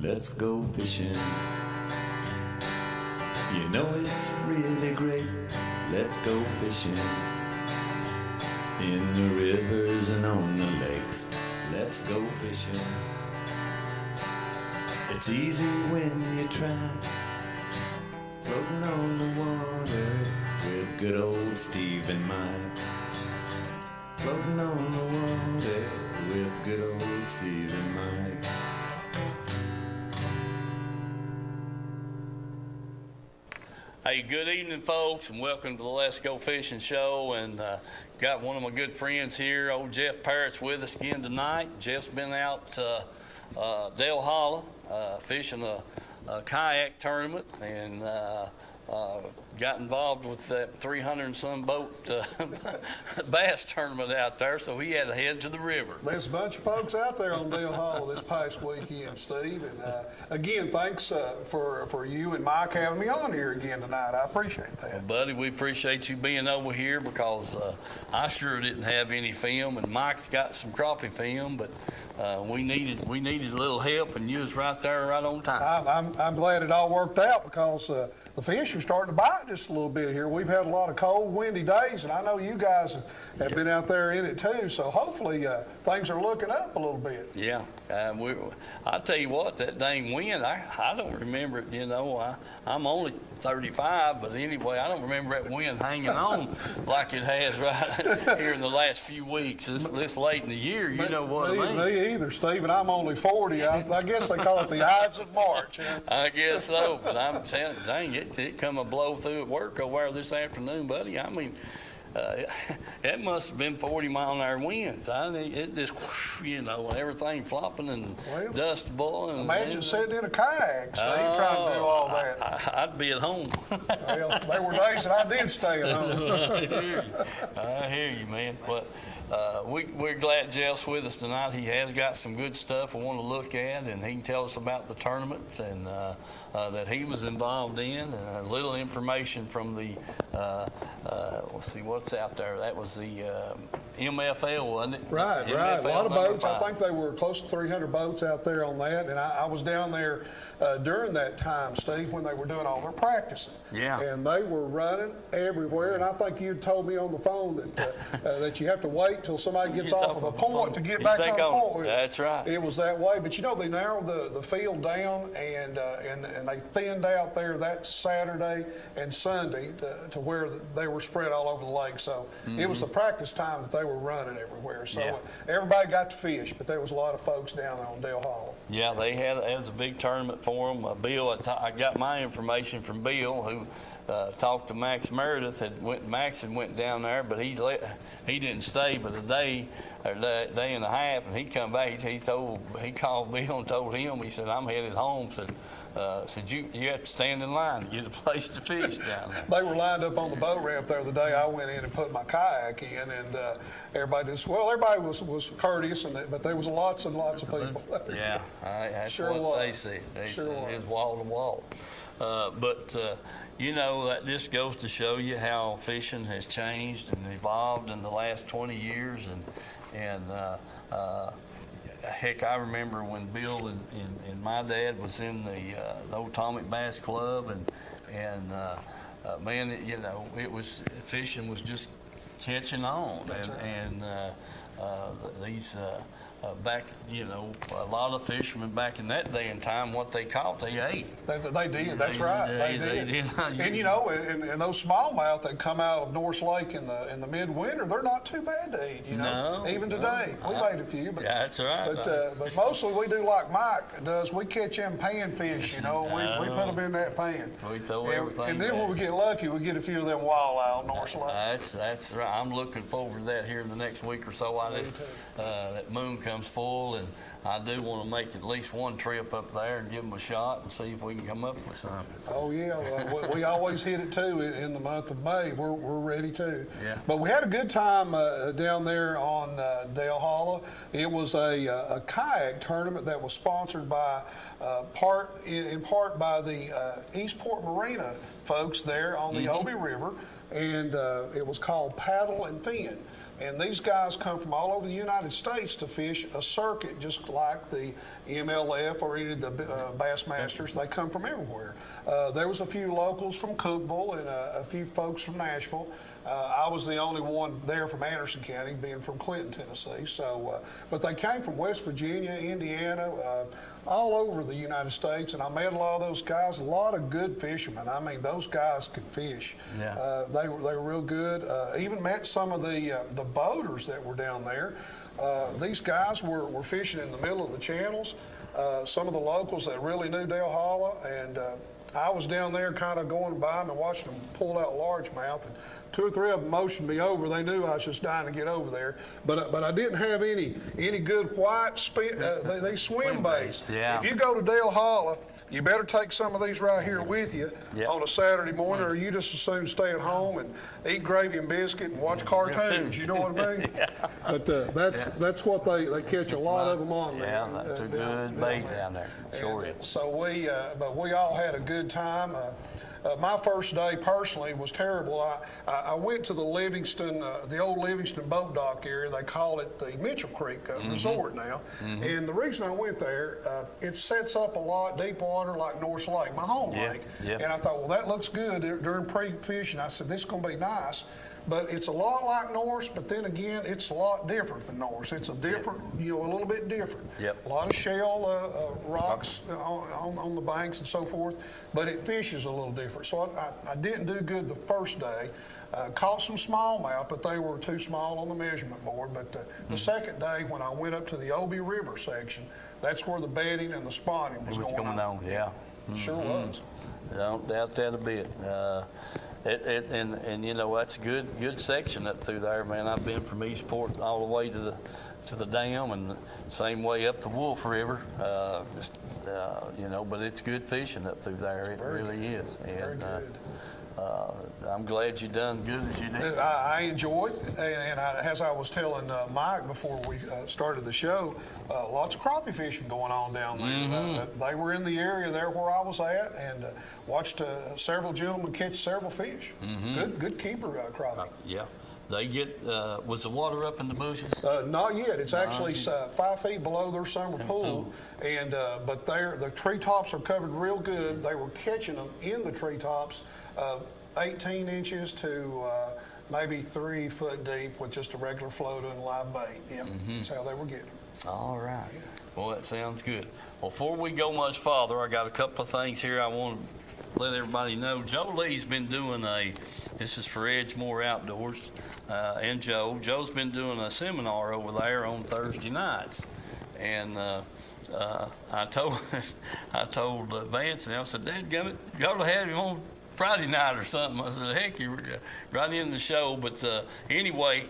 let's go fishing. You know it's really great, let's go fishing. In the rivers and on the lakes, let's go fishing. It's easy when you try, floating on the water with good old Steve and Mike. Floating on the water with good old Steve and Mike. Hey, good evening, folks, and welcome to the Let's Go Fishing Show. And got one of my good friends here, old Jeff Parrott's with us again tonight. Jeff's been out Dale Hollow fishing a kayak tournament and got involved with that 300 and some boat bass tournament out there, so he had to head to the river. There's a bunch of folks out there on Dale Hollow this past weekend, Steve. And again, thanks for you and Mike having me on here again tonight. I appreciate that. Well, buddy, we appreciate you being over here because I sure didn't have any film, and Mike's got some crappie film, but we needed a little help, and you was right there right on time. I'm glad it all worked out because the fish are starting to bite just a little bit here. We've had a lot of cold, windy days, and I know you guys have been out there in it too. So hopefully things are looking up a little bit. Yeah, I tell you what, that dang wind, I don't remember it. You know, I'm only 35, but anyway, I don't remember that wind hanging on like it has right here in the last few weeks. This late in the year, you know what I mean? Me either, Steve, and I'm only 40. I guess they call it the Ides of March. Huh? I guess so, but I'm saying, dang, it come a blow through at work over there this afternoon, buddy. I mean, it must have been 40-mile-an-hour winds. It just, you know, everything flopping and dust boiling. Imagine sitting in a kayak, Steve, trying to do all that. I'd be at home. Well, there were days that I did stay at home. I hear you, man. But we're glad Jeff's with us tonight. He has got some good stuff we want to look at, and he can tell us about the tournaments and that he was involved in, and a little information from the, let's see what's out there. That was the MFL, wasn't it? Right. A lot of boats. 5. I think they were close to 300 boats out there on that, and I was down there during that time, Steve, when they were doing all their practicing. Yeah. And they were running everywhere, and I think you told me on the phone that that you have to wait till somebody gets off of a point to get back on the point. That's right. It was that way, but you know, they narrowed the field down and they thinned out there that Saturday and Sunday to where they were spread all over the lake. So it was the practice time that they were running everywhere. So everybody got to fish, but there was a lot of folks down there on Dale Hollow. Yeah, it was a big tournament for them. Bill, I got my information from Bill, who talked to Max Meredith. Max had went down there, but he didn't stay but a day or day and a half, and he come back. He called Bill and told him. He said, "I'm headed home." Said you have to stand in line to get a place to fish down there. They were lined up on the boat ramp there the day I went in and put my kayak in, and everybody was courteous, but there was lots and lots of people. Yeah, that's sure what was. they said. Sure was. It was wall to wall. But you know, that just goes to show you how fishing has changed and evolved in the last 20 years, and heck, I remember when Bill and my dad was in the Old Atomic Bass Club, and man, you know, fishing was just catching on, and these back, you know, a lot of fishermen back in that day and time, what they caught, they ate. They did. That's right. They did. And you know, and those smallmouth that come out of North Lake in the midwinter, they're not too bad to eat. You know, even today, we've ate a few. But, yeah, that's right. But mostly we do like Mike does. We catch them panfish. You know, we put them in that pan. We throw everything. And then when we get lucky, we get a few of them walleye North Lake. That's right. I'm looking forward to that here in the next week or so. That moon comes full, and I do want to make at least one trip up there and give them a shot and see if we can come up with something. Oh yeah, we always hit it too in the month of May. We're ready too. Yeah. But we had a good time down there on Dale Hollow. It was a kayak tournament that was sponsored by in part by the Eastport Marina folks there on the Obi River, and it was called Paddle and Fin. And these guys come from all over the United States to fish a circuit just like the MLF or any of the Bassmasters. They come from everywhere. There was a few locals from Cookeville and a few folks from Nashville. I was the only one there from Anderson County, being from Clinton, Tennessee. So, but they came from West Virginia, Indiana, all over the United States, and I met a lot of those guys. A lot of good fishermen. I mean, those guys can fish. Yeah. They were real good. Even met some of the boaters that were down there. These guys were fishing in the middle of the channels. Some of the locals that really knew Dale Holla, and I was down there kind of going by them and watching them pull out largemouth, and 2 or 3 of them motioned me over. They knew I was just dying to get over there, but I didn't have any good white spit. They swim baits. Yeah. If you go to Dale Holla, you better take some of these right here with you on a Saturday morning, or you just as soon stay at home and eat gravy and biscuit and watch cartoons. You know what I mean? Yeah. But that's what they catch a lot of them on there. Yeah, that's a good bait down there. Sure is. So but we all had a good time. My first day personally was terrible. I went to the Livingston, the old Livingston boat dock area. They call it the Mitchell Creek Resort now. And the reason I went there, it sets up a lot deep water like North Lake, my home lake. Yeah. And I thought, well, that looks good during pre-fishing. I said, this is going to be nice. But it's a lot like Norse, but then again, it's a lot different than Norse. It's a different, a little bit different. Yep. A lot of shell rocks on the banks and so forth, but it fishes a little different. So I didn't do good the first day. Caught some smallmouth, but they were too small on the measurement board. But the second day, when I went up to the Obi River section, that's where the bedding and the spawning was going on. Yeah. Sure was. Don't doubt that a bit. And that's a good section up through there, man. I've been from Eastport all the way to the dam, and the same way up the Wolf River. But it's good fishing up through there. It really is. Very good. I'm glad you done good as you did. I enjoyed, and as I was telling Mike before we started the show, lots of crappie fishing going on down there. They were in the area there where I was at, and watched several gentlemen catch several fish. Good keeper crappie. Yeah. They get, was the water up in the bushes? Not yet. It's actually 5 feet below their summer pool, and but the treetops are covered real good. They were catching them in the treetops, 18 inches to maybe 3 foot deep with just a regular floater and live bait. Yeah, that's how they were getting them. All right. Well, that sounds good. Well, before we go much farther, I got a couple of things here I want to let everybody know. Joe Lee's been doing this is for Edgemore Outdoors, and Joe's been doing a seminar over there on Thursday nights. And I told Vance, and I said, "Dadgummit, you ought to have him on Friday night or something." I said, "Heck, you're right in the show." But anyway,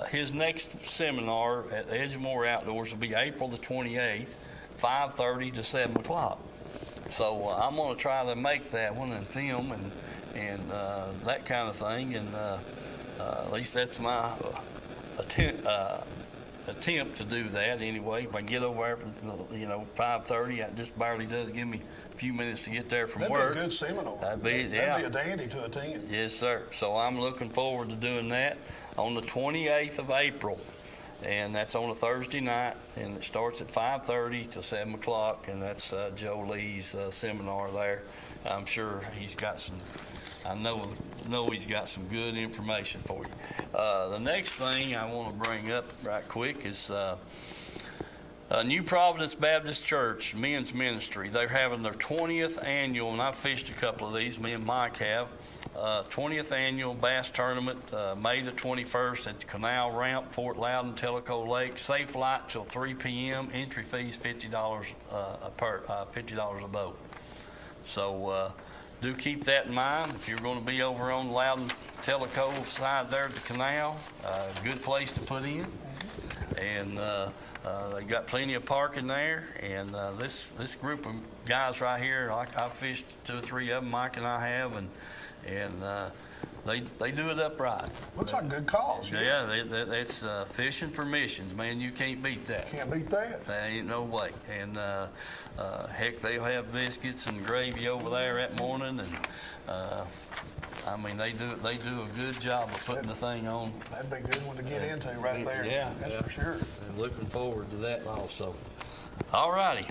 his next seminar at Edgemore Outdoors will be April the 28th, 5:30 to 7 o'clock. So I'm going to try to make that one and film and that kind of thing. And at least that's my attempt to do that anyway. If I get over there from 5:30, it just barely does give me a few minutes to get there from work. That'd be a good seminar. That'd be a dandy to attend. Yes, sir. So I'm looking forward to doing that on the 28th of April, and that's on a Thursday night, and it starts at 5:30 to 7 o'clock, and that's Joe Lee's seminar there. I'm sure he's got some. I know he's got some good information for you. The next thing I want to bring up right quick is New Providence Baptist Church Men's Ministry. They're having their 20th annual, and I've fished a couple of these, me and Mike have, 20th annual bass tournament, May the 21st at the Canal Ramp, Fort Loudon, Tellico Lake. Safe light till 3 p.m. Entry fees $50 $50 a boat. So do keep that in mind if you're going to be over on Loudon Tellico side there at the canal. Good place to put in, and they got plenty of parking there. And this group of guys right here, I've fished 2 or 3 of them, Mike and I have, and they do it upright. Looks like a good cause. Yeah, it's fishing for missions, man. You can't beat that. Can't beat that. There ain't no way. And heck, they'll have biscuits and gravy over there that morning, and I mean, they do a good job of putting the thing on. That'd be a good one to get into right there. Yeah, that's yeah. for sure. And looking forward to that also. All righty.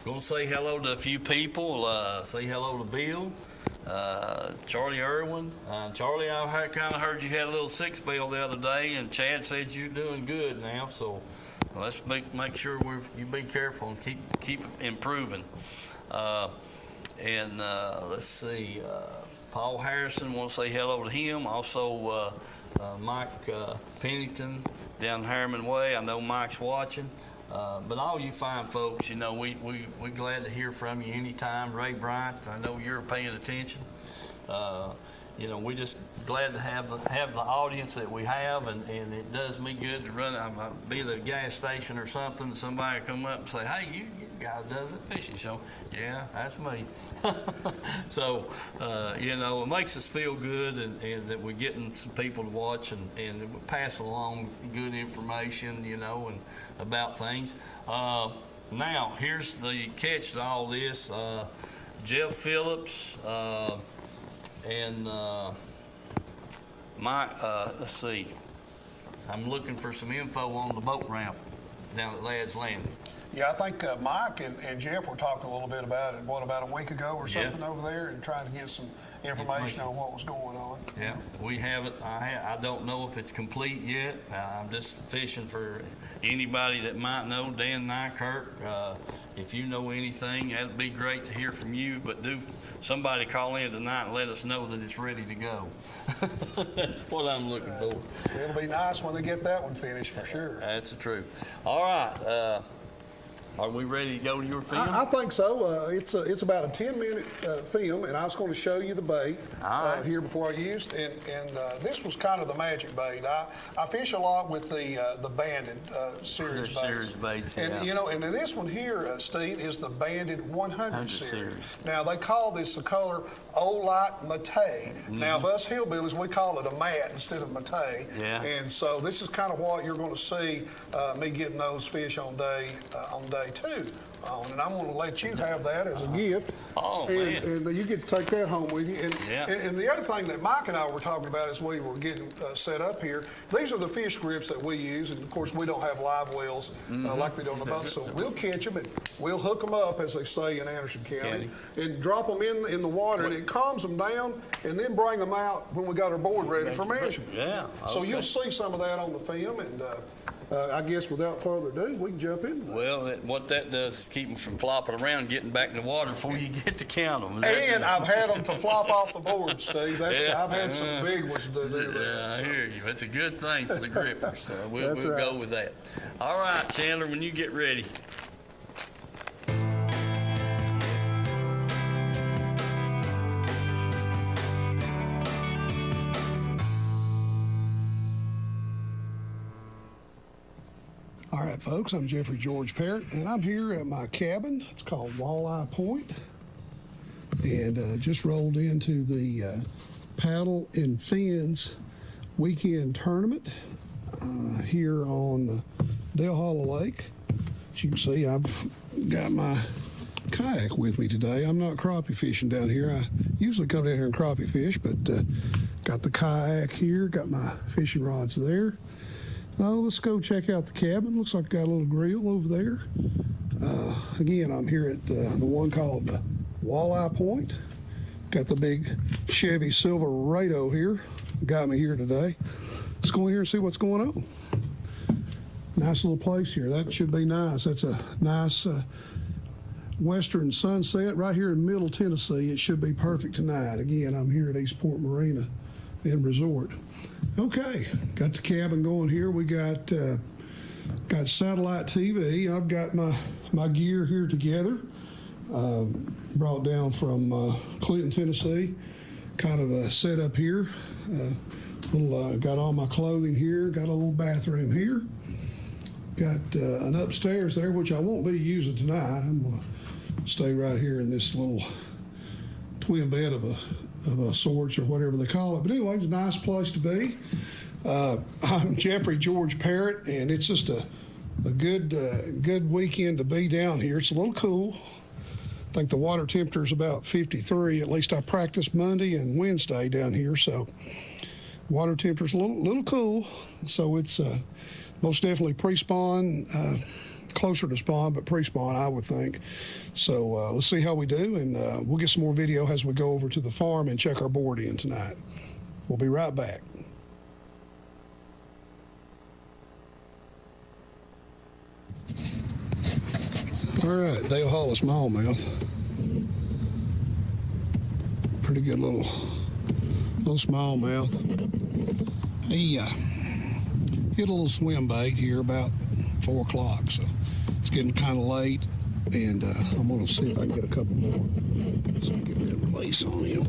Going to say hello to a few people. Say hello to Bill, Charlie Irwin. Charlie, I kind of heard you had a little sick spell the other day, and Chad said you're doing good now. So let's make sure you be careful and keep improving. Let's see. Paul Harrison, want to say hello to him. Also, Mike Pennington down Harriman Way. I know Mike's watching. But all you fine folks, you know, we're glad to hear from you anytime. Ray Bryant, I know you're paying attention. You know, we're just glad to have the audience that we have, and it does me good to run. I might be at a gas station or something, and somebody come up and say, "Hey, you guy does a fishing show." Yeah, that's me. So, you know, it makes us feel good, and that we're getting some people to watch, and we pass along good information, you know, and about things. Now, here's the catch to all this. Jeff Phillips and let's see. I'm looking for some info on the boat ramp down at Ladd's Landing. Yeah, I think Mike and Jeff were talking a little bit about it, about a week ago or something over there, and trying to get some information on what was going on. Yeah, we haven't. I don't know if it's complete yet. I'm just fishing for anybody that might know. Dan Nykerk, if you know anything, that'd be great to hear from you. But do somebody call in tonight and let us know that it's ready to go. That's what I'm looking for. It'll be nice when they get that one finished for sure. That's the truth. All right. Are we ready to go to your film? I think so. It's about a 10-minute film, and I was going to show you the bait here before I used. And this was kind of the magic bait. I fish a lot with the banded series baits. Series baits, and yeah. you know, and this one here, Steve, is the banded 100 series. Now they call this the color Olight Matay. Now, if us hillbillies, we call it a mat instead of matay. Yeah. And so this is kind of what you're going to see me getting those fish on day 2 on, and I'm going to let you have that as a gift. Oh, and, man. and you get to take that home with you. And, Yeah. and the other thing that Mike and I were talking about as we were getting set up here, these are the fish grips that we use, and of course we don't have live wells like they do on the boat, so we'll catch them and we'll hook them up, as they say in Anderson County, and drop them in the water, and it calms them down, and then bring them out when we got our board ready for measurement. Yeah. So okay. you'll see some of that on the film, and I guess without further ado, we can jump into that. Well, what that does is keep them from flopping around, getting back in the water before you get to count them. And I've had them to flop off the board, Steve. I've had some big ones to do that. Yeah, I hear you. It's a good thing for the grippers, so we'll right. go with that. All right, Chandler, when you get ready. All right, folks, I'm Jeffrey George Parrott, and I'm here at my cabin. It's called Walleye Point, and just rolled into the Paddle and Fins weekend tournament here on Dale Hollow Lake. As you can see, I've got my kayak with me today. I'm not crappie fishing down here. I usually come down here and crappie fish, but got the kayak here, got my fishing rods there. Let's go check out the cabin. Looks like I got a little grill over there. Again, I'm here at the one called Walleye Point. Got the big Chevy Silverado here. Got me here today. Let's go in here and see what's going on. Nice little place here. That should be nice. That's a nice western sunset right here in Middle Tennessee. It should be perfect tonight. Again, I'm here at Eastport Marina and Resort. Okay, got the cabin going here. We got satellite TV. I've got my gear here together. Brought down from Clinton, Tennessee. Kind of a setup here. Got all my clothing here. Got a little bathroom here. Got an upstairs there, which I won't be using tonight. I'm gonna stay right here in this little twin bed of a sorts or whatever they call it. But anyway, it's a nice place to be. I'm Jeffrey George Parrott, and it's just a good weekend to be down here. It's a little cool. think the water temperature is about 53. At least I practiced Monday and Wednesday down here, so water temperature's a little cool. So it's most definitely pre-spawn, closer to spawn, but pre-spawn, I would think. So let's see how we do, and we'll get some more video as we go over to the farm and check our board in tonight. We'll be right back. All right, Dale Hollow smallmouth. Pretty good little smallmouth. He hit a little swim bait here about 4 o'clock, so it's getting kind of late, and I'm going to see if I can get a couple more. So I can get that release on him.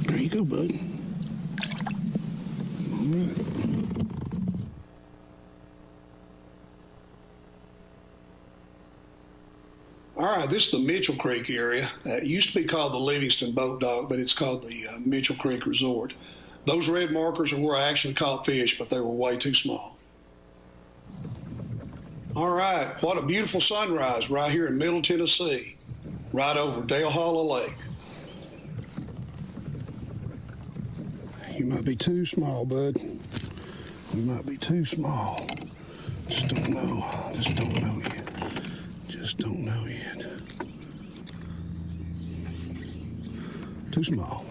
There you go, bud. All right. All right, this is the Mitchell Creek area. It used to be called the Livingston Boat Dock, but it's called the Mitchell Creek Resort. Those red markers are where I actually caught fish, but they were way too small. All right, what a beautiful sunrise right here in Middle Tennessee, right over Dale Hollow Lake. You might be too small, bud. You might be too small. Just don't know. Just don't know yet. Just don't know yet. Too small.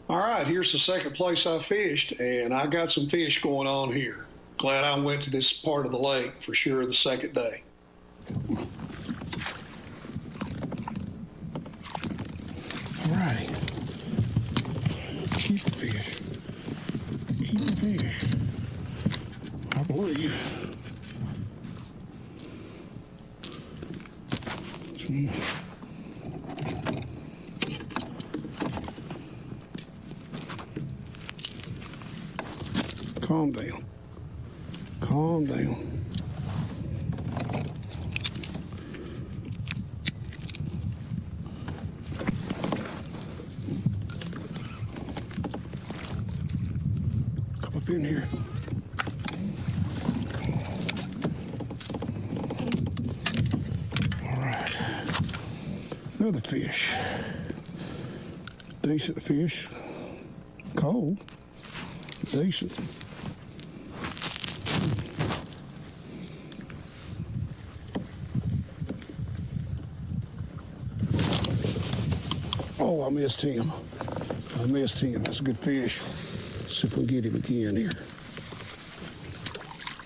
All right, here's the second place I fished, and I got some fish going on here. Glad I went to this part of the lake for sure the second day. All right. Keep the fish. Keep the fish. I believe. Calm down. Calm down. Come up in here. All right. Another fish. Decent fish. Cold. Decent. Oh, I missed him. I missed him. That's a good fish. Let's see if we can get him again here.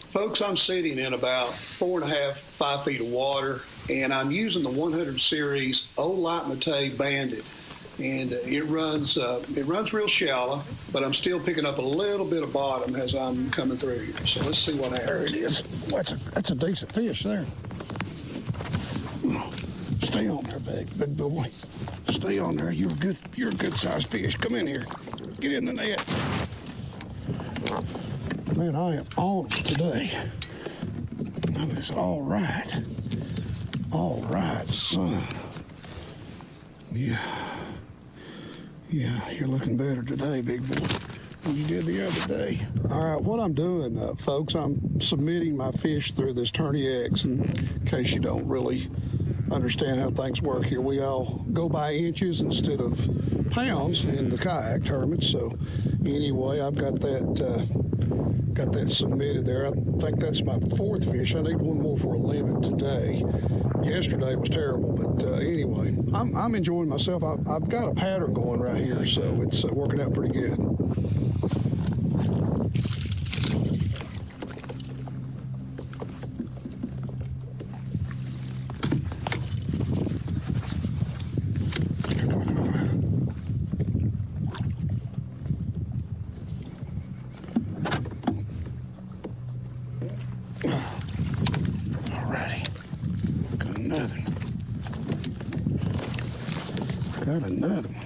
Folks, I'm sitting in about 4.5, 5 feet of water, and I'm using the 100 series Old Light Matay Bandit. And it runs real shallow, but I'm still picking up a little bit of bottom as I'm coming through here. So let's see what happens. There it is. Well, that's a decent fish there. Stay on there, big boy. Stay on there. You're a good sized fish. Come in here. Get in the net. Man, I am on today. That is all right. All right, son. Yeah, you're looking better today, big boy, than you did the other day. All right, what I'm doing, folks, I'm submitting my fish through this Tourney X, in case you don't really understand how things work here. We all go by inches instead of pounds in the kayak tournament. So anyway, I've got that submitted there. I think that's my 4th fish. I need one more for a limit today. Yesterday was terrible, but anyway, I'm enjoying myself. I've got a pattern going right here, so it's working out pretty good. Got another one.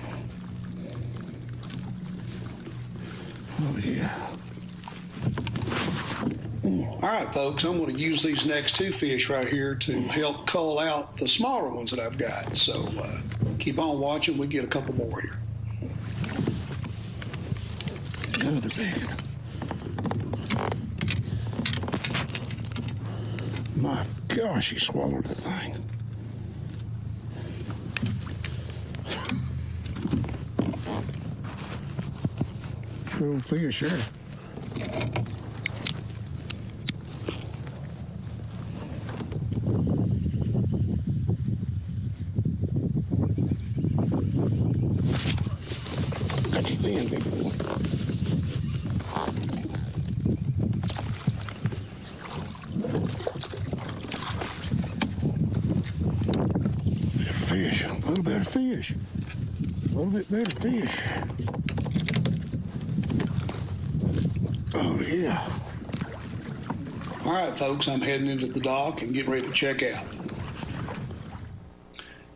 Oh, yeah. All right, folks, I'm going to use these next 2 fish right here to help cull out the smaller ones that I've got. So keep on watching. We get a couple more here. Oh, they're big. My gosh, he swallowed the thing. Good old fish here. Got you in, big boy. Better fish, a little better fish. A little bit better fish. Oh, yeah. All right, folks, I'm heading into the dock and getting ready to check out.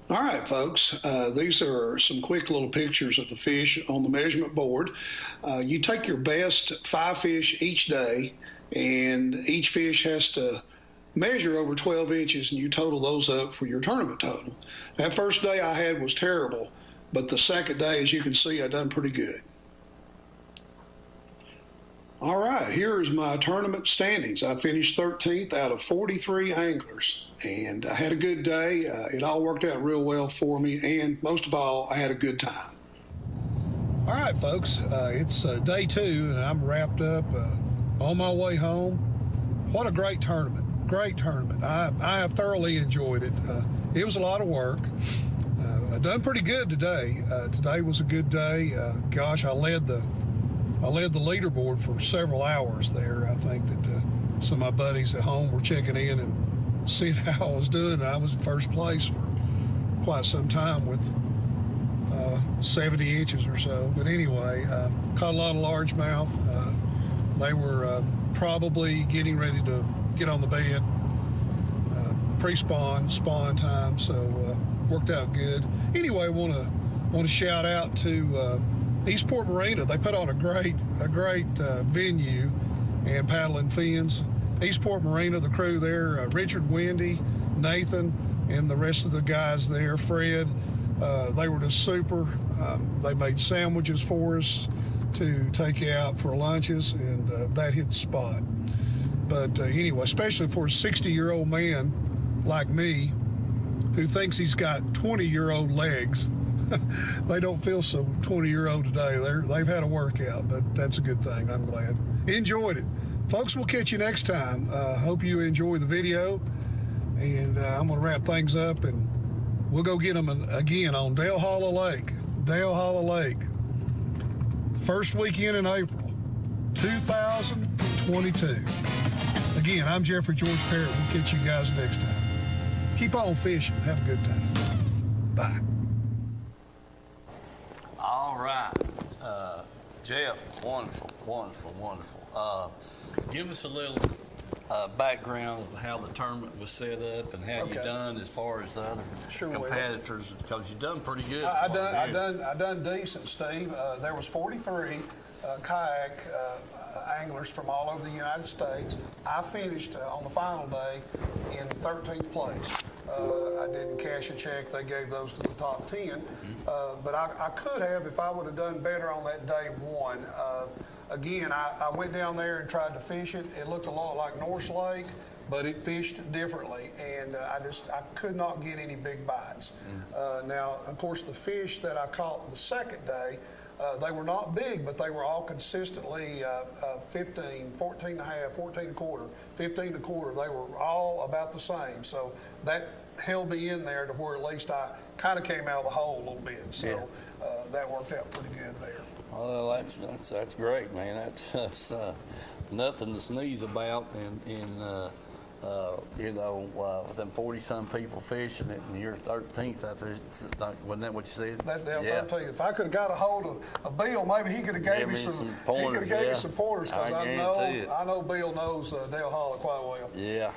All right, folks, these are some quick little pictures of the fish on the measurement board. You take your best 5 fish each day, and each fish has to measure over 12 inches, and you total those up for your tournament total. That first day I had was terrible, but the second day, as you can see, I done pretty good. All right, here is my tournament standings. I finished 13th out of 43 anglers, and I had a good day. It all worked out real well for me, and most of all, I had a good time. All right, folks, it's day 2, and I'm wrapped up on my way home. What a great tournament, great tournament. I have thoroughly enjoyed it. It was a lot of work. I done pretty good today. Today was a good day. Gosh, I led the leaderboard for several hours there. I think that some of my buddies at home were checking in and seeing how I was doing, and I was in first place for quite some time with 70 inches or so. But anyway, caught a lot of largemouth. They were probably getting ready to get on the bed, pre-spawn, spawn time, so worked out good. Anyway, want to shout out to Eastport Marina. They put on a great venue and paddling fins. Eastport Marina, the crew there, Richard, Wendy, Nathan, and the rest of the guys there, Fred, they were just super. They made sandwiches for us to take out for lunches, and that hit the spot. But anyway, especially for a 60-year-old man like me who thinks he's got 20-year-old legs, they don't feel so 20-year-old today. They've had a workout, but that's a good thing. I'm glad. Enjoyed it. Folks, we'll catch you next time. Hope you enjoy the video, and I'm going to wrap things up, and we'll go get them again on Dale Hollow Lake. Dale Hollow Lake. First weekend in April, 2022. Again, I'm Jeffrey George Parrott. We'll catch you guys next time. Keep on fishing. Have a good time. Bye. All right. Jeff, wonderful. Give us a little background of how the tournament was set up and how you done as far as the other competitors, because you done pretty good. I done decent, Steve. There was 43 kayak anglers from all over the United States. I finished on the final day in 13th place. I didn't cash a check. They gave those to the top 10. But I could have if I would have done better on that day 1. Again, I went down there and tried to fish it. It looked a lot like Norse Lake, but it fished differently, and I could not get any big bites. Now, of course, the fish that I caught the second day, they were not big, but they were all consistently 15, 14 and a half, 14 and a quarter, 15 and a quarter. They were all about the same. So that held me in there to where at least I kind of came out of the hole a little bit. So that worked out pretty good there. Well, that's great, man. That's nothing to sneeze about, and with them 40-some people fishing it, and you're 13th out there. Wasn't that what you said? That's 13th. If I could have got a hold of Bill, maybe he could have gave me some pointers. He could have gave me some pointers, because I know Bill knows Dale Hollow quite well. Yeah.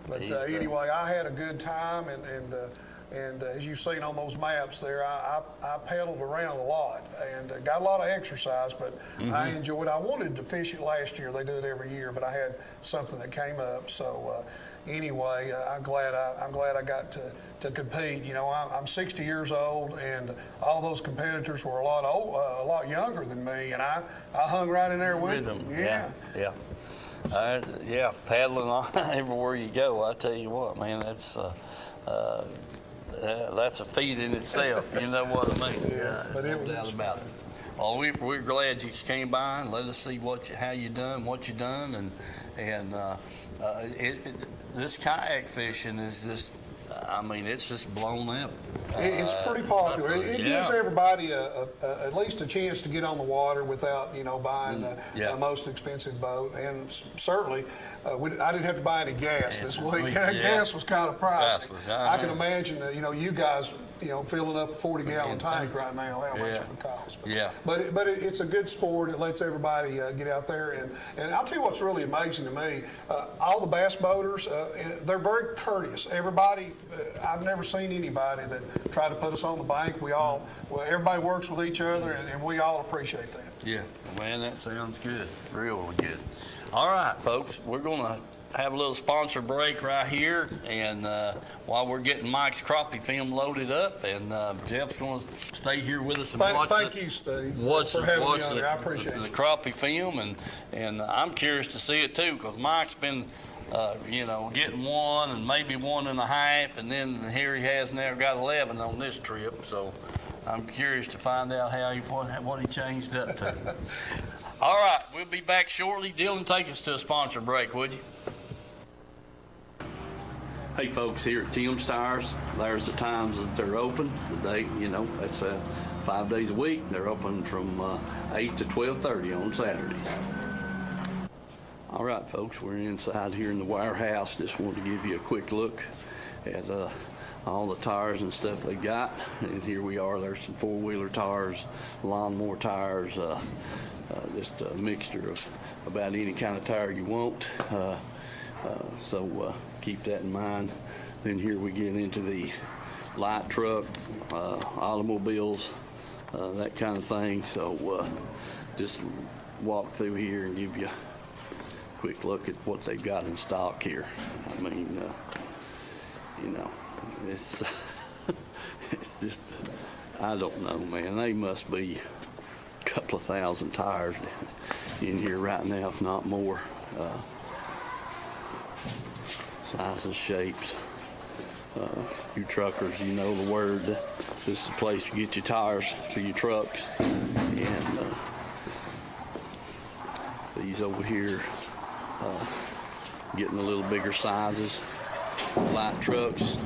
But anyway, I had a good time, and And as you've seen on those maps there, I paddled around a lot and got a lot of exercise, but I enjoyed it. I wanted to fish it last year. They do it every year, but I had something that came up. So anyway, I'm glad I got to compete. You know, I'm 60 years old, and all those competitors were a lot younger than me, and I hung right in there with them. Yeah. Yeah, paddling on everywhere you go. I tell you what, man, that's a feat in itself. You know what I mean? Yeah, but no doubt about it. Well, we're glad you came by and let us see how you done, what you done, and this kayak fishing is just. I mean, it's just blown up. It's pretty popular. It gives everybody at least a chance to get on the water without, buying the most expensive boat. And certainly, I didn't have to buy any gas this week. Gas was kind of pricey. I can imagine, you guys, filling up a 40-gallon tank right now, how much it would cost. But it's a good sport. It lets everybody get out there. And I'll tell you what's really amazing to me. All the bass boaters, they're very courteous. Everybody, I've never seen anybody that tried to put us on the bank. Everybody works with each other, and we all appreciate that. Yeah, man, that sounds good. Real good. All right, folks, we're going to have a little sponsor break right here, and while we're getting Mike's crappie film loaded up, and Jeff's going to stay here with us and watch Thank you, Steve, for having me on there. I appreciate the it. crappie film, and I'm curious to see it too, because Mike's been getting one and maybe 1.5, and then here he has now got 11 on this trip. So I'm curious to find out what he changed up to. All right, we'll be back shortly. Dylan, take us to a sponsor break, would you? Hey folks, here at Tim's Tires, there's the times that they're open. That's 5 days a week. They're open from 8 to 12:30 on Saturdays. All right, folks, we're inside here in the warehouse. Just wanted to give you a quick look at all the tires and stuff they got. And here we are. There's some four-wheeler tires, lawnmower tires, just a mixture of about any kind of tire you want. So keep that in mind. Then here we get into the light truck, automobiles, that kind of thing. So just walk through here and give you a quick look at what they've got in stock here. I mean, it's it's just, I don't know, man. They must be a couple of thousand tires in here right now, if not more. Sizes, shapes. You truckers, you know the word. This is the place to get your tires for your trucks. And these over here, getting a little bigger sizes, light trucks,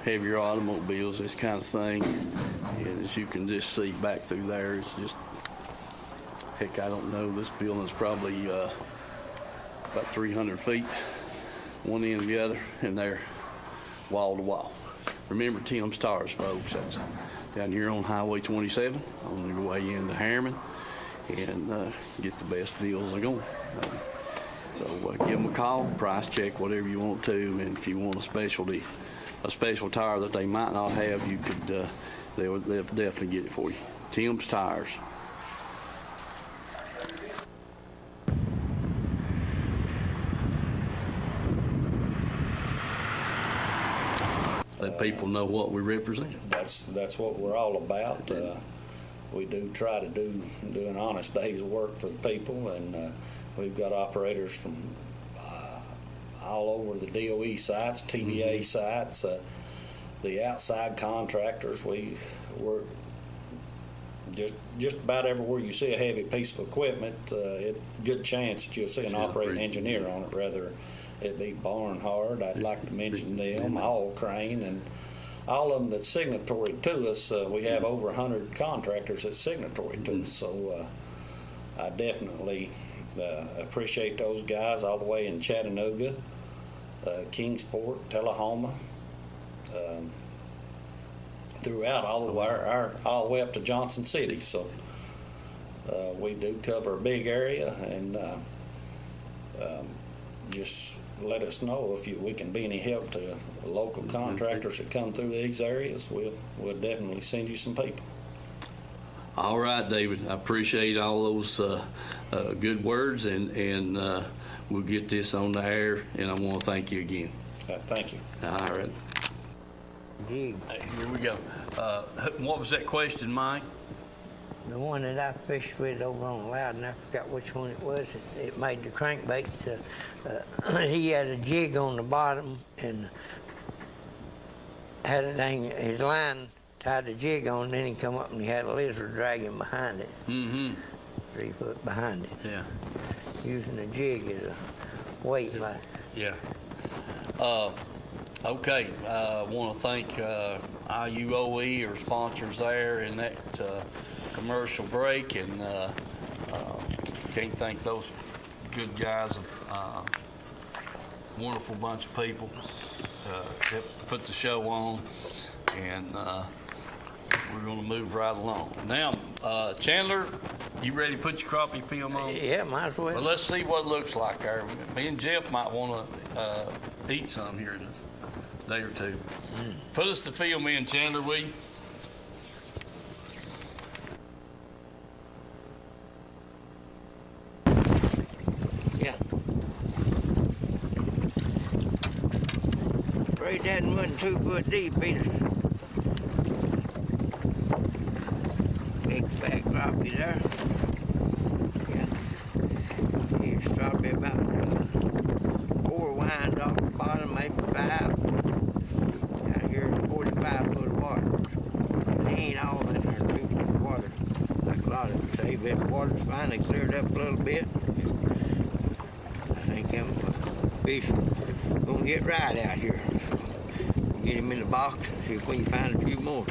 heavier automobiles, this kind of thing. And as you can just see back through there, it's just, heck, I don't know, this building's probably about 300 feet, one end to the other, and they're wall to wall. Remember Tim's Tires, folks. That's down here on Highway 27 on your way into Harriman, and get the best deals they're going. So give them a call, price check, whatever you want to, and if you want a special tire that they might not have, you could, they'll definitely get it for you. Tim's Tires. Let people know what we represent. That's what we're all about. We do try to do an honest day's work for the people, and we've got operators from all over the DOE sites, TVA sites, the outside contractors. We're just about everywhere you see a heavy piece of equipment, good chance that you'll see an operating engineer on it, rather it be Barnhard. I'd like to mention them, All Crane, and all of them that's signatory to us. We have over 100 contractors that's signatory to us, so I definitely appreciate those guys all the way in Chattanooga, Kingsport, Tullahoma, throughout all the way up to Johnson City. So we do cover a big area, and just let us know if we can be any help to local contractors that come through these areas. We'll definitely send you some people. All right, David. I appreciate all those good words, and we'll get this on the air. And I want to thank you again. Thank you. All right. Here we go. What was that question, Mike? The one that I fished with over on Loudon, I forgot which one it was. It made the crankbait. He had a jig on the bottom and had his line tied the jig on. Then he come up and he had a lizard dragging behind it. Mm-hmm. 3 foot behind it. Yeah. Using a jig as a weight. Yeah. Okay. I want to thank IUOE, our sponsors there in that commercial break, and can't thank those good guys, wonderful bunch of people that put the show on, and we're going to move right along. Now, Chandler, you ready to put your crappie film on? Yeah, might as well. Well, let's see what it looks like there. Me and Jeff might want to eat some here in a day or two. Put us the film in, Chandler, will you? Afraid that wasn't 2 foot deep either. Big back crappie there. Yeah. He's probably about 4 winds off the bottom, maybe 5. Out here, 45 foot of water. They ain't all in there 2 foot of water, like a lot of them say. But the water's finally cleared up a little bit. I think them fish gonna get right out here. Get him in the box and see if we can find a few more.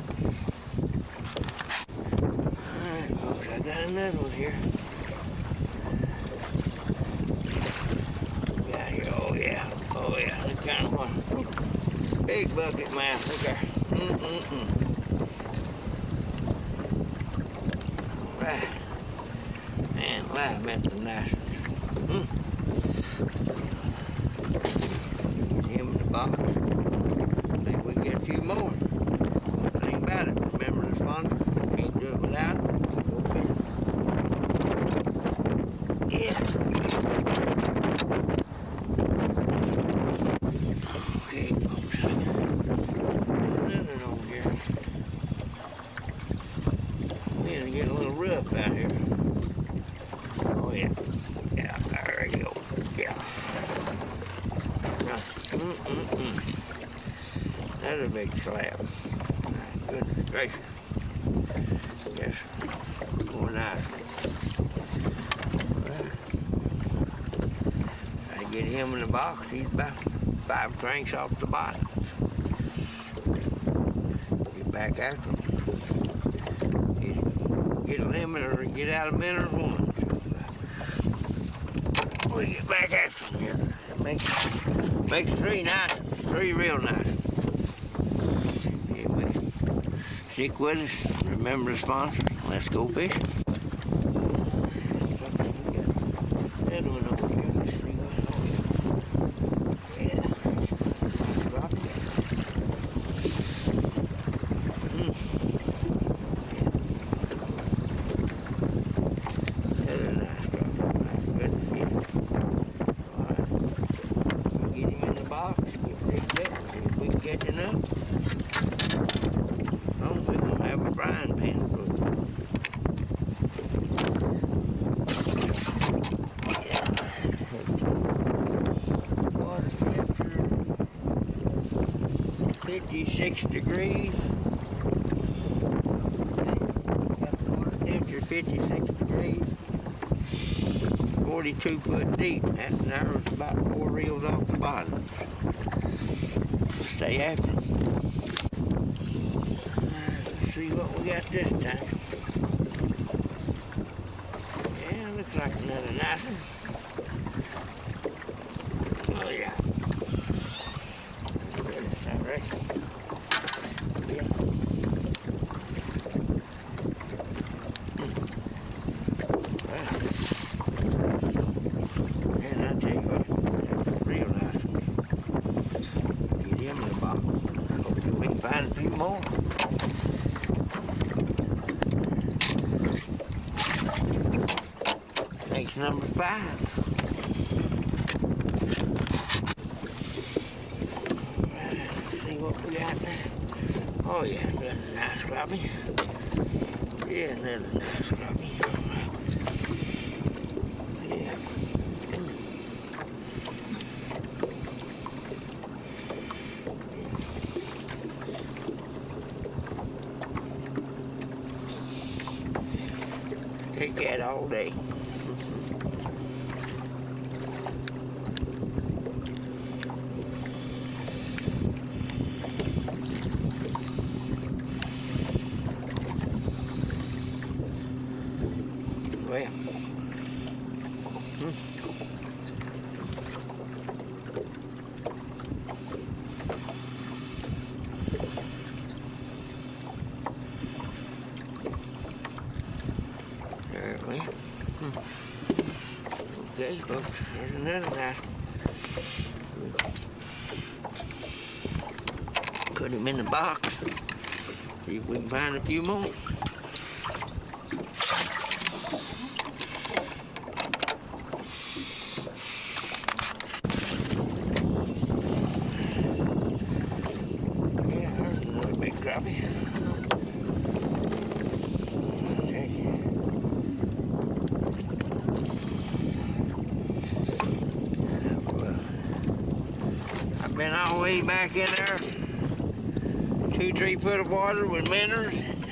Alright, folks, I got another one here. Got here, oh yeah, look kind of one. Big bucket mouth, look there. Alright. Man, wow, that's some nice ones. Get him in the box. Maybe we can get a few more. Think about it. Remember the sponsor? Can't do it without it. Yeah. Okay, folks. Another over here. We're gonna get a little rough out here. Oh yeah. Yeah, there you go. Yeah. Another big slab. Goodness gracious. Yes. More nice. Right. Try to get him in the box. He's about 5 cranks off the bottom. Get back after him. Get a limit or get out a minute or one. We get back after him here. Makes 3 nice. 3 real nice. Anyway, stick with us. Remember the sponsor. Let's go fishing. That one over here. Let's see what's on here. Yeah. Drop it. That's a nice drop. Good to see. All right. Get him in the box. Get picked up. See if we can catch enough. Oh, we're going to have a frying pan full. Yeah. Water temperature 56 degrees. Got the water temperature 56 degrees. 42 foot deep. That narrows about 4 reels off the bottom. Stay after them. Let's see what we got this time. Yeah, looks like another nice one. Oh yeah. Goodness, I reckon. Yeah. Well, and I tell you what, that's real nice. more. Next, number 5. See what we got there. Oh yeah, another nice crappie. Yeah, another nice crappie. Yeah. Take that all day. Well, there we go. Okay, folks, there's another nice one. Put him in the box. See if we can find a few more. Yeah, there's another big crappie. Okay. I've been all the way back in there, 2-3 foot of water with minnows and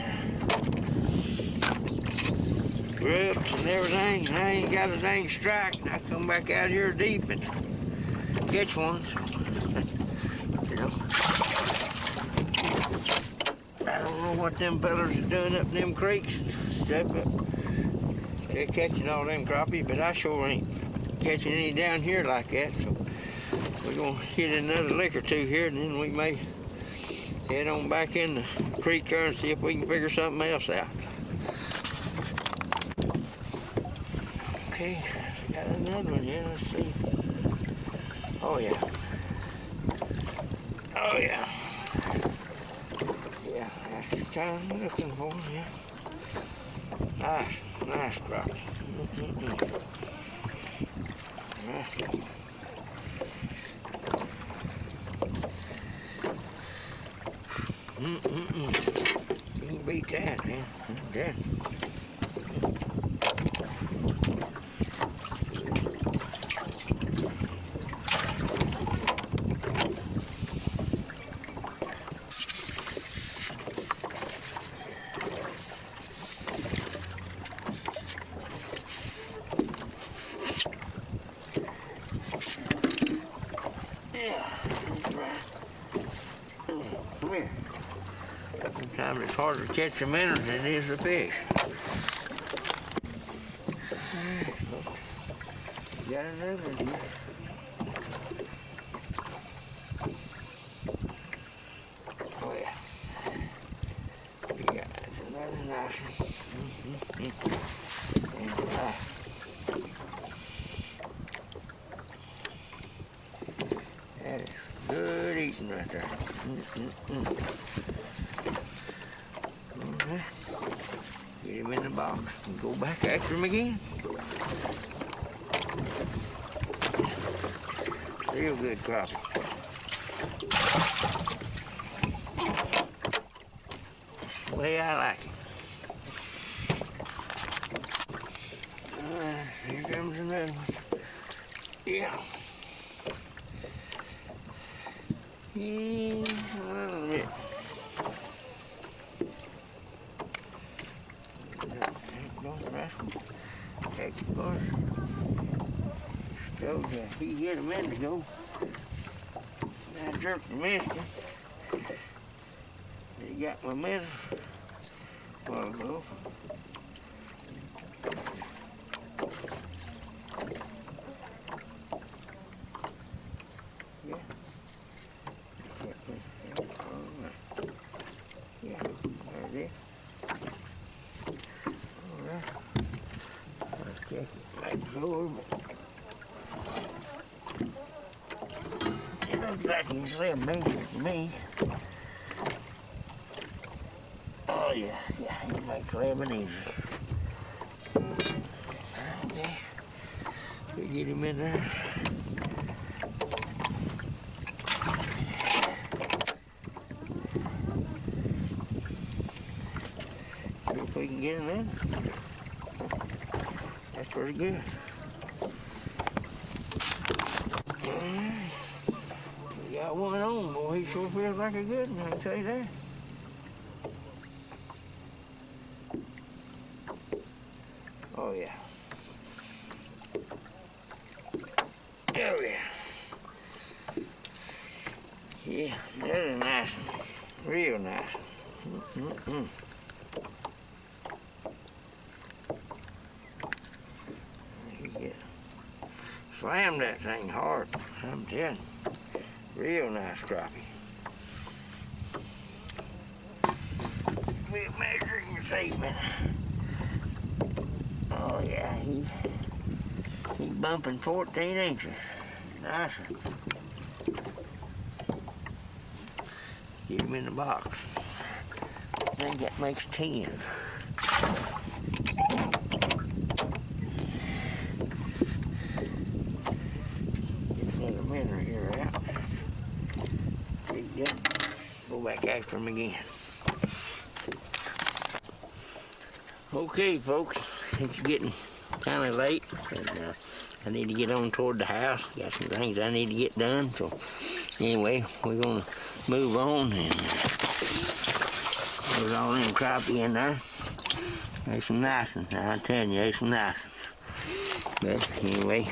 grubs and everything. And I ain't got a dang strike. And I come back out here deep and catch one. So, you know, I don't know what them fellas are doing up in them creeks and stuff. But they're catching all them crappie, but I sure ain't catching any down here like that. So we're gonna hit another lick or two here, and then we may head on back in the creek there and see if we can figure something else out. Okay, got another one here. Let's see. Oh yeah. Oh yeah. Yeah, that's the kind I'm looking for. Yeah. Nice crappie. Right. Can't beat that, man. That. Come here. Sometimes it's harder to catch the minnows than it is the fish. Got another one here. Oh yeah. Yeah, that's another nice one. And, that is good eating right there. Right. Get him in the box and go back after him again. Real good crappie. That's the way I like it. Here comes another one. Yeah. He's a little bit. Take the car. Showed that he hit a minute ago. I jerked and missed him. He got my minnow a while ago. Yeah. Yeah, there's it. All right. Let's check it. Make sure. It looks like he's a little bigger than me. yeah, he makes living easy. Okay, we get him in there. See if we can get him in. That's pretty good. We got one on, boy. He sure feels like a good one, I can tell you that. Oh, yeah. Oh, yeah. Yeah, that is nice. Real nice. Mm-mm-mm. Slam that thing hard, I'm telling you. Real nice crappie. We're measuring your segment. Oh yeah, he's bumping 14 inches. Nice one. Get him in the box. I think that makes 10. Minnow here out. Go back after him again. Okay, folks, it's getting kind of late, and I need to get on toward the house. Got some things I need to get done. So anyway, we're gonna move on, and there's all them crappie in there. There's some nice ones. I'm telling you, there's some nice ones. But anyway,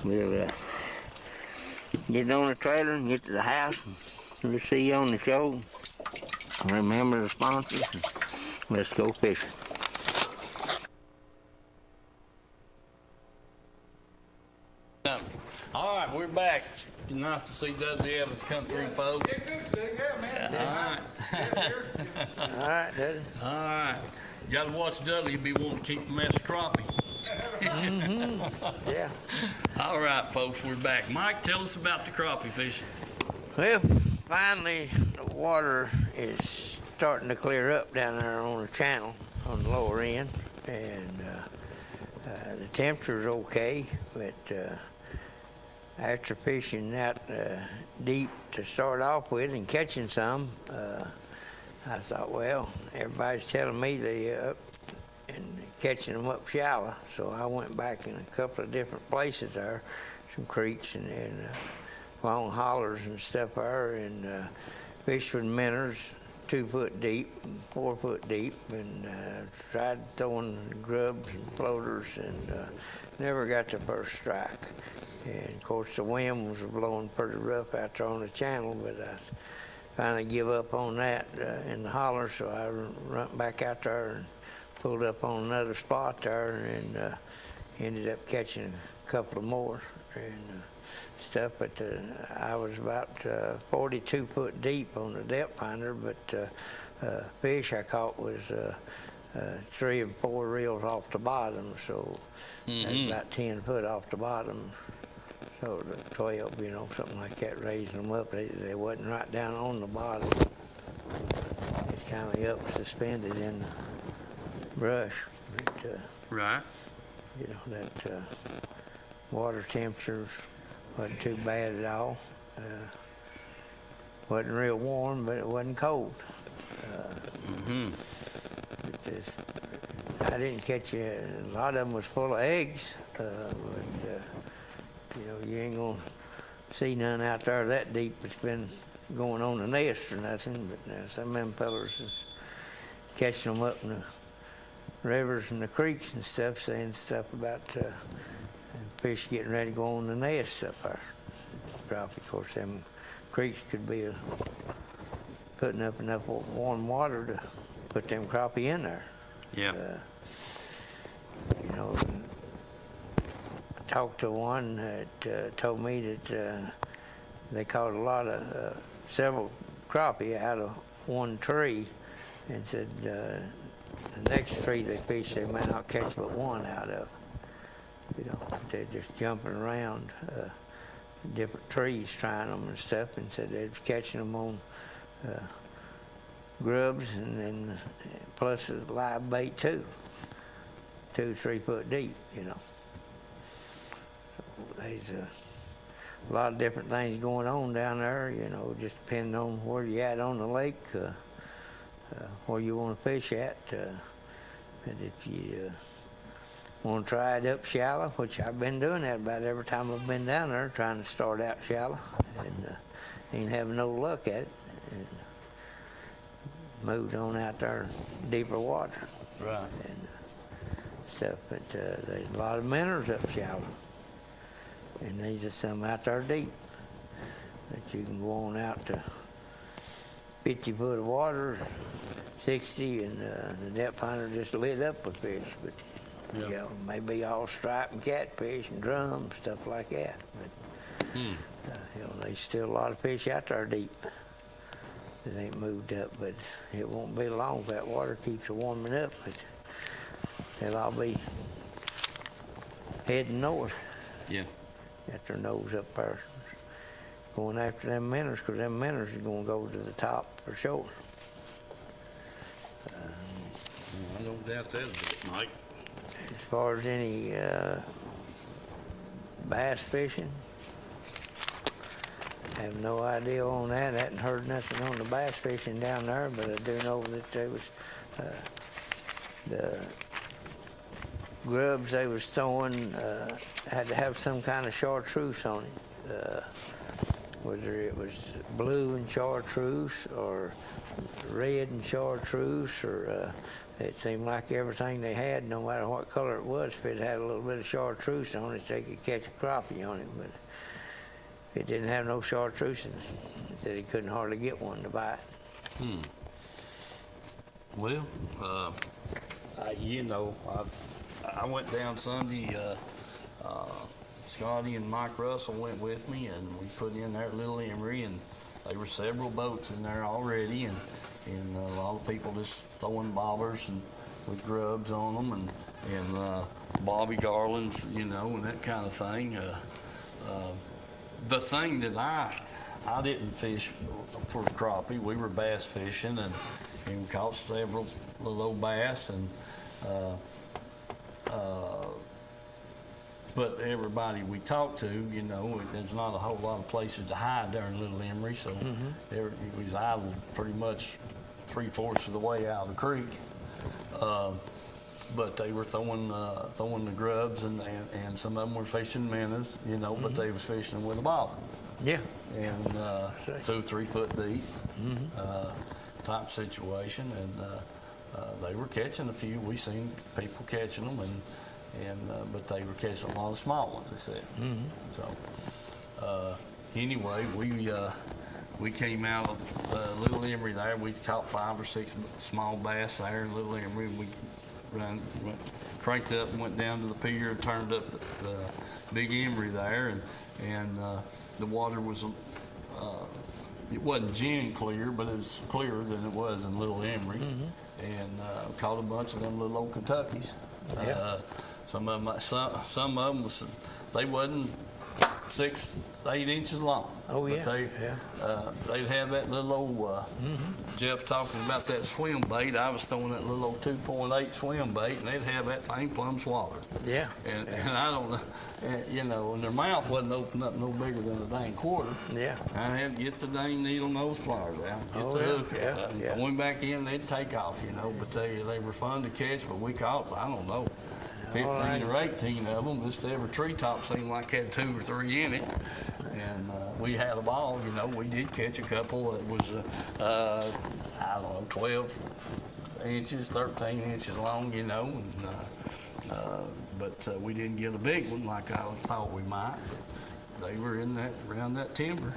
we'll get on the trailer and get to the house. And we'll see you on the show. Remember the sponsors. And let's go fishing. All right, we're back. It's nice to see W. Evans come through, folks. Get this thing, yeah, man. All right. All right, Daddy. All right. You got to watch Dudley. You be wanting to keep a mess of crappie. Yeah. All right, folks, we're back. Mike, tell us about the crappie fishing. Well, finally, the water is starting to clear up down there on the channel on the lower end, and the temperature's okay, but after fishing that deep to start off with and catching some, I thought, well, everybody's telling me they up and catching them up shallow, so I went back in a couple of different places there, some creeks and long hollers and stuff there, and fished with minnows 2 foot deep, 4 foot deep, and tried throwing grubs and floaters, and never got the first strike. And of course the wind was blowing pretty rough out there on the channel, but I finally give up on that in the holler, so I run back out there and pulled up on another spot there, and ended up catching a couple of more and stuff. But I was about 42 foot deep on the depth finder, but fish I caught was 3 and 4 reels off the bottom, so that's about 10 foot off the bottom. So the 12, you know, something like that, raising them up. They wasn't right down on the bottom. It's kind of up suspended in the brush. But, Right. you know, that water temperatures wasn't too bad at all. Wasn't real warm, but it wasn't cold. I didn't catch a lot of them was full of eggs, but you know, you ain't gonna see none out there that deep. It's been going on the nest or nothing, but some of them fellas is catching them up in the rivers and the creeks and stuff, saying stuff about fish getting ready to go on the nest up there. Crappie, of course, them creeks could be putting up enough warm water to put them crappie in there. Yeah. You know, I talked to one that told me that they caught a lot of several crappie out of one tree, and said the next tree they fished they might not catch but one out of. You know, they're just jumping around different trees trying them and stuff, and said they was catching them on grubs, and then plus a live bait too, 2 to 3 foot deep, you know. So there's a lot of different things going on down there, you know, just depending on where you're at on the lake, where you want to fish at. And if you want to try it up shallow, which I've been doing that about every time I've been down there, trying to start out shallow, and ain't having no luck at it. And moved on out there deeper water. Right. And stuff, but there's a lot of minnows up shallow. And there's just some out there deep that you can go on out to 50 foot of water, 60, and the depth finder just lit up with fish. But you know, maybe all striped and catfish and drums, stuff like that. But you know, there's still a lot of fish out there deep that ain't moved up. But it won't be long if that water keeps warming up. But they'll all be heading north. Yeah. Got their nose up there, going after them minnows, because them minnows are going to go to the top for sure. I don't doubt that a bit, Mike. As far as any bass fishing, I have no idea on that. I hadn't heard nothing on the bass fishing down there, but I do know that there was the grubs they was throwing had to have some kind of chartreuse on it, whether it was blue and chartreuse or red and chartreuse, or it seemed like everything they had, no matter what color it was, if it had a little bit of chartreuse on it, they could catch a crappie on it. But if it didn't have no chartreuse, he said he couldn't hardly get one to bite. Well, you know, I went down Sunday. Scotty and Mike Russell went with me, and we put in there at Little Emery, and there were several boats in there already, and a lot of people just throwing bobbers and with grubs on them, and bobby garlands, you know, and that kind of thing. The thing that I didn't fish for crappie, we were bass fishing, and caught several little old bass, and but everybody we talked to, you know, there's not a whole lot of places to hide there in Little Emery, so it was idle pretty much 3/4 of the way out of the creek. But they were throwing the grubs, and some of them were fishing minnows, you know, but they was fishing with a bobber. Yeah. And 2 or 3 foot deep type situation, and they were catching a few. We seen people catching them, but they were catching a lot of small ones, they said. So anyway, we came out of Little Emery there. We caught 5 or 6 small bass there in Little Emery. We cranked up and went down to the pier and turned up the Big Emery there, and the water was it wasn't gin clear, but it was clearer than it was in Little Emery, and caught a bunch of them little old Kentuckies. Some of them was, they wasn't 6, 8 inches long. Oh, yeah. But they'd have that little old, Jeff talking about that swim bait. I was throwing that little old 2.8 swim bait, and they'd have that thing plumb swallowed. Yeah. And I don't know, you know, and their mouth wasn't open up no bigger than a dang quarter. Yeah. I had to get the dang needle nose pliers out, get the hook out, and going back in, they'd take off, you know, but they were fun to catch, but we caught, I don't know, 15 or 18 of them. Just every treetop seemed like had 2 or 3 in it, and we had a ball. You know, we did catch a couple that was I don't know, 12 inches, 13 inches long. You know, and but we didn't get a big one like I thought we might. They were in that around that timber.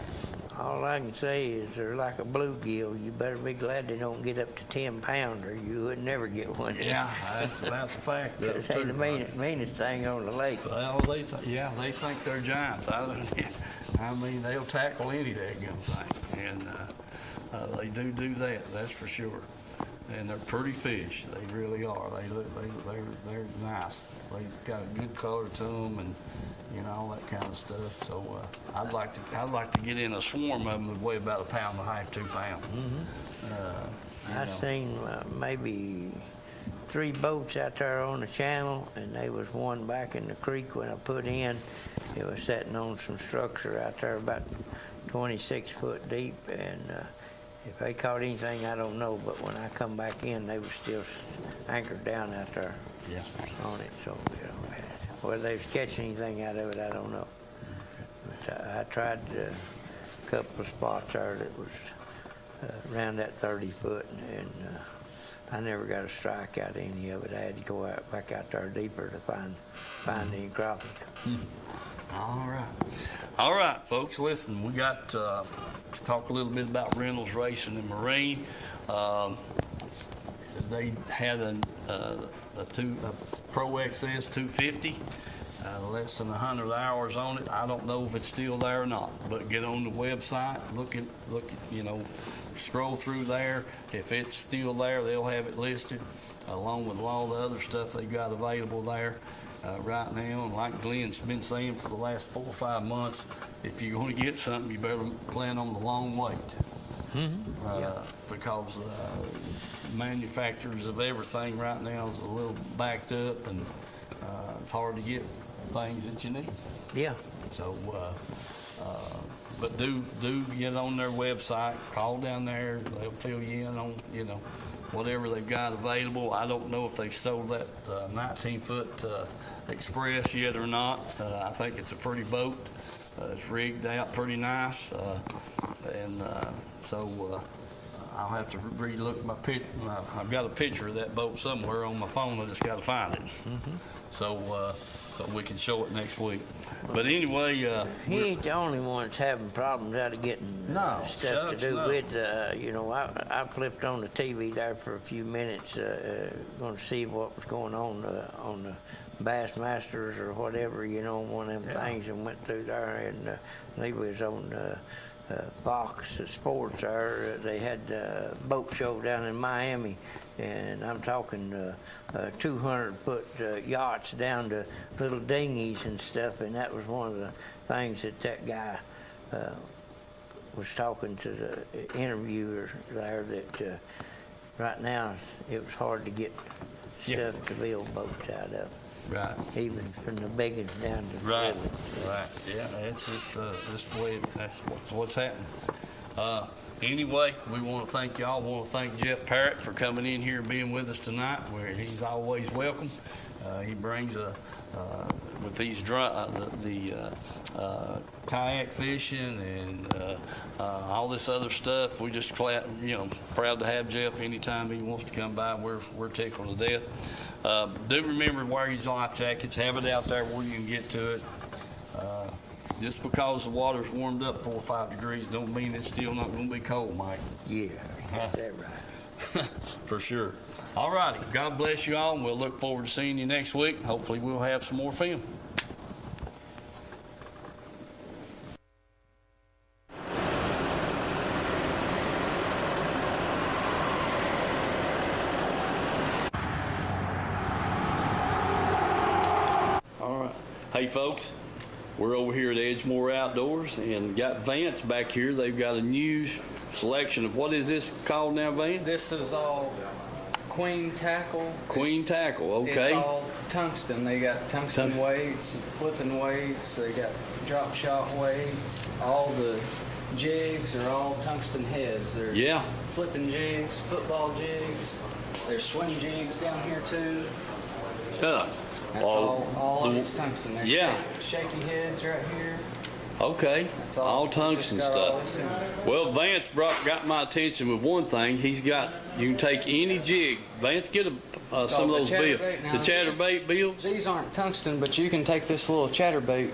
All I can say is they're like a bluegill. You better be glad they don't get up to 10 pounds, or you would never get one. Yeah, that's about the fact. They're the meanest thing on the lake. Well, they think they're giants. I mean, they'll tackle any daggum thing, and they do that. That's for sure. and they're pretty fish. They really are. They're nice. They got a good color to them, and all that kind of stuff. So I'd like to get in a swarm of them that weigh about 1.5 pounds, 2 pounds. I seen maybe 3 boats out there on the channel, and there was one back in the creek when I put in. It was sitting on some structure out there about 26 foot deep, and if they caught anything, I don't know, but when I come back in, they were still anchored down out there on it. So, whether they was catching anything out of it, I don't know. But I tried a couple of spots there that was around that 30 foot, and I never got a strike out of any of it. I had to go back out there deeper to find any crappie. All right, folks. Listen, we got to talk a little bit about Reynolds Racing and Marine. They had a Pro XS 250. Less than 100 hours on it. I don't know if it's still there or not, but get on the website, look at, scroll through there. If it's still there, they'll have it listed along with all the other stuff they got available there right now. And like Glenn's been saying for the last 4 or 5 months, if you're going to get something, you better plan on the long wait. Because manufacturers of everything right now is a little backed up, and it's hard to get things that you need. Yeah. So, but do get on their website, call down there. They'll fill you in on, whatever they've got available. I don't know if they've sold that 19-foot Express yet or not. I think it's a pretty boat. It's rigged out pretty nice. So I'll have to re-look my picture. I've got a picture of that boat somewhere on my phone. I just got to find it. So we can show it next week. But anyway, he ain't the only one that's having problems out of getting stuff to do with. I flipped on the TV there for a few minutes, going to see what was going on the Bassmasters or whatever, one of them things, and went through there, and he was on Fox Sports there. They had a boat show down in Miami, and I'm talking 200-foot yachts down to little dinghies and stuff, and that was one of the things that guy was talking to the interviewer there, that right now it was hard to get stuff to build boats out of. Right. Even from the big ones down to the Right. little ones. Right. Yeah, it's just the way that's what's happening. Anyway, we want to thank y'all. We want to thank Jeff Parrott for coming in here and being with us tonight, where he's always welcome. He brings with these kayak fishing and all this other stuff. We just proud to have Jeff anytime he wants to come by. We're tickled to death. Do remember to wear your life jackets. Have it out there where you can get to it. Just because the water's warmed up 4 or 5 degrees don't mean it's still not going to be cold, Mike. Yeah, that's that right. For sure. All righty. God bless you all, and we'll look forward to seeing you next week. Hopefully we'll have some more film. All right. Hey, folks. We're over here at Edgemore Outdoors and got Vance back here. They've got a new selection of, what is this called now, Vance? This is all queen tackle. Queen tackle, okay. It's all tungsten. They got tungsten weights, flipping weights. They got drop shot weights. All the jigs are all tungsten heads. There's flipping jigs, football jigs. There's swim jigs down here too. That's all of it's tungsten. There's shaky heads right here. Okay, That's all tungsten stuff. Well, Vance got my attention with one thing. You can take any jig. Vance, get some of those bills. The chatterbait bills? These aren't tungsten, but you can take this little chatterbait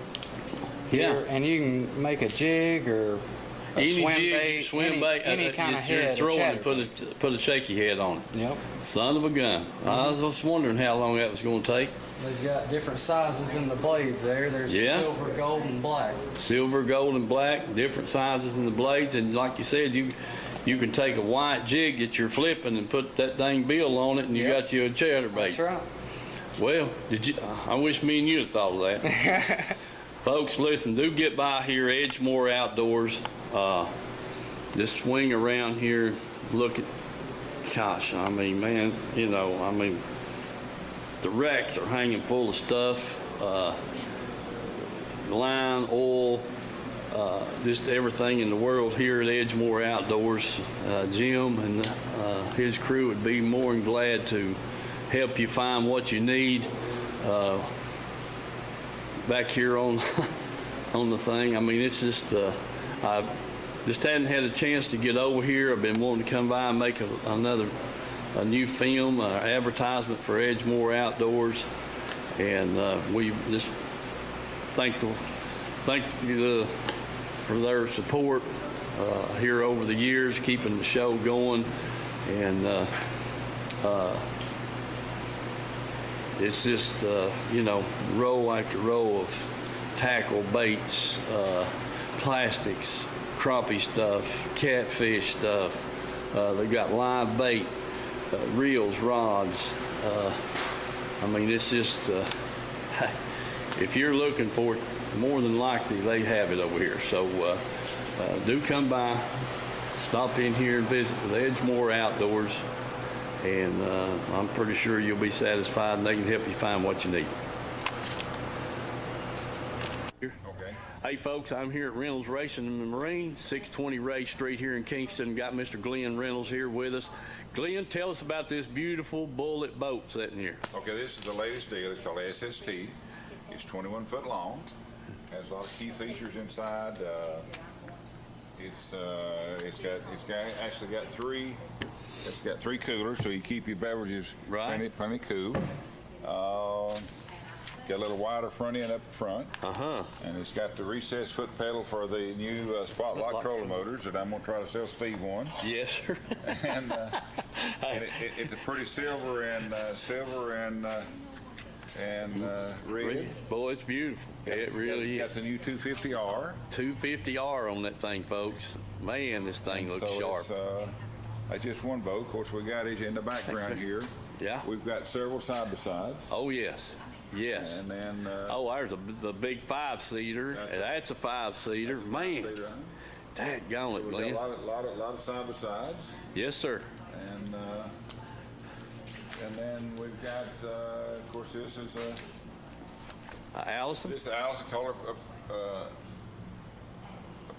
here and you can make a jig or a swim bait, swim bait, any kind of you're head, throwing a and put a shaky head on it. Yep. Son of a gun. I was just wondering how long that was going to take. They've got different sizes in the blades there. There's Yeah. silver, gold, and black. Silver, gold, and black, different sizes in the blades, and like you said, you can take a white jig that you're flipping and put that dang bill on it, and you Yep. got you a chatterbait. That's right. Well, I wish me and you had thought of that. Folks, listen, do get by here, Edgemore Outdoors. Just swing around here, look at, gosh, I mean, man, the racks are hanging full of stuff, line, oil, just everything in the world here at Edgemore Outdoors. Jim and his crew would be more than glad to help you find what you need back here on on the thing. I mean, it's just I just hadn't had a chance to get over here. I've been wanting to come by and make a new film advertisement for Edgemore Outdoors, and we just thank you for their support here over the years, keeping the show going, and it's just, row after row of tackle, baits, plastics, crappie stuff, catfish stuff. They've got live bait, reels, rods. I mean, it's just, if you're looking for it, more than likely they have it over here. So do come by, stop in here and visit with Edgemore Outdoors. And I'm pretty sure you'll be satisfied, and they can help you find what you need. Okay. Hey folks, I'm here at Reynolds Racing and Marine, 620 Ray Street here in Kingston. Got Mr. Glenn Reynolds here with us. Glenn, tell us about this beautiful bullet boat sitting here. Okay, this is the latest deal. It's called SST. It's 21 foot long. Has a lot of key features inside. It's got three coolers, so you keep your beverages Right. plenty cool. Got a little wider front end up front. And it's got the recessed foot pedal for the new Spotlight trolling motors that I'm going to try to sell Steve one. Yes, sir. And it's a pretty silver and red. Boy, it's beautiful. It really Got is. the new 250R. 250R on that thing, folks. Man, this thing looks So sharp. I just one boat. Of course, we got it in the background here. Yeah. We've got several side-by-sides. Oh, yes. Yes. And then... There's the big 5-seater. That's a 5-seater. Man, dadgone it, so we've Glenn. got a lot of side-by-sides. Yes, sir. And then we've got, of course, this is Allison? this Allison color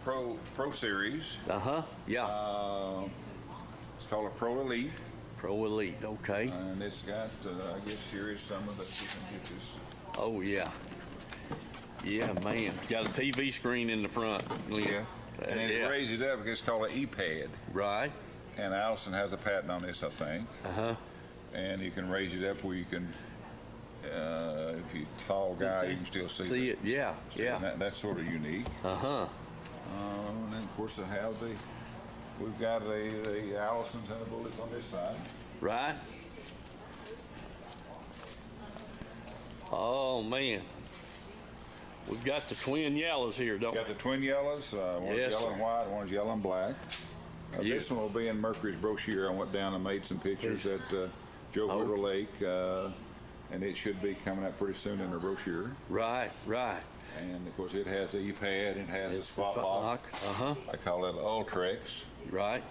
Pro Series. Yeah. It's called a Pro Elite. Pro Elite. Okay. And it's got, I guess, here is some of the, you can get this. Oh, yeah. Yeah, man. Got a TV screen in the front. Glenn. And then it raises it up, it's called an E-pad. Right. And Allison has a patent on this, I think. And you can raise it up where you can, if you're a tall guy, you can still see it. Yeah. Yeah. That's sort of unique. And then, of course, we've got the Allisons and the bullets on this side. Right. Oh, man. We've got the twin yellows here, don't we? Got the twin yellows. One's Yes, yellow sir. and white, one's yellow and black. This one will be in Mercury's brochure. I went down and made some pictures at Joe River Lake, and it should be coming up pretty soon in the brochure. Right. And of course, it has the E-pad, it has the spot lock. I call it Ultrex. Right.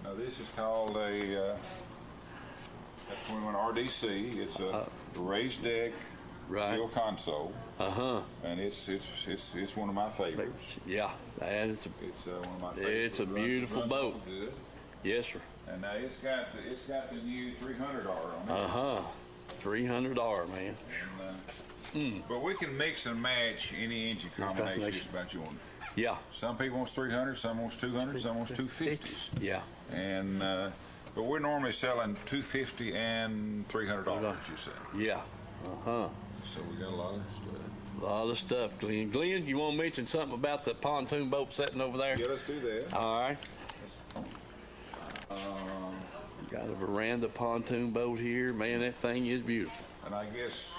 Now this is called a 21 RDC. It's a raised deck, dual console. And it's one of my favorites. Yeah. And it's one of my favorites. a beautiful boat. Good. Yes, sir. And now it's got the new 300R on it. 300R, man. But we can mix and match any engine combination just about you want. Yeah. Some people want 300, some wants 200, some wants 250s. Yeah. And but we're normally selling 250 and $300, you say. Yeah. So we got a lot of stuff. A lot of stuff, Glenn. Glenn, you want to mention something about the pontoon boat sitting over there? Yeah, let's do that. All right. Got a Veranda pontoon boat here. Man, that thing is beautiful. And I guess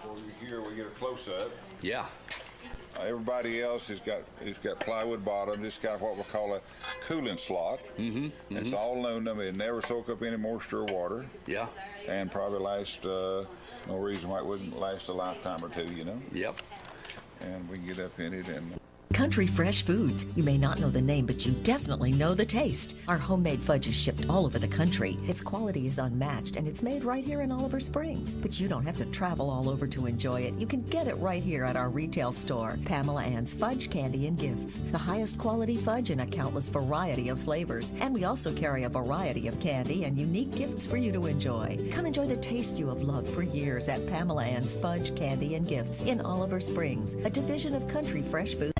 over here we get a close-up. Yeah. Everybody else has got plywood bottom. It's got what we call a cooling slot. It's all aluminum. It never soak up any moisture or water. Yeah. And probably last, no reason why it wouldn't last a lifetime or two, you know? Yep. And we can get up in it and Country Fresh Foods. You may not know the name, but you definitely know the taste. Our homemade fudge is shipped all over the country. Its quality is unmatched, and it's made right here in Oliver Springs. But you don't have to travel all over to enjoy it. You can get it right here at our retail store, Pamela Ann's Fudge, Candy, and Gifts. The highest quality fudge in a countless variety of flavors. And we also carry a variety of candy and unique gifts for you to enjoy. Come enjoy the taste you have loved for years at Pamela Ann's Fudge, Candy, and Gifts in Oliver Springs, a division of Country Fresh Foods.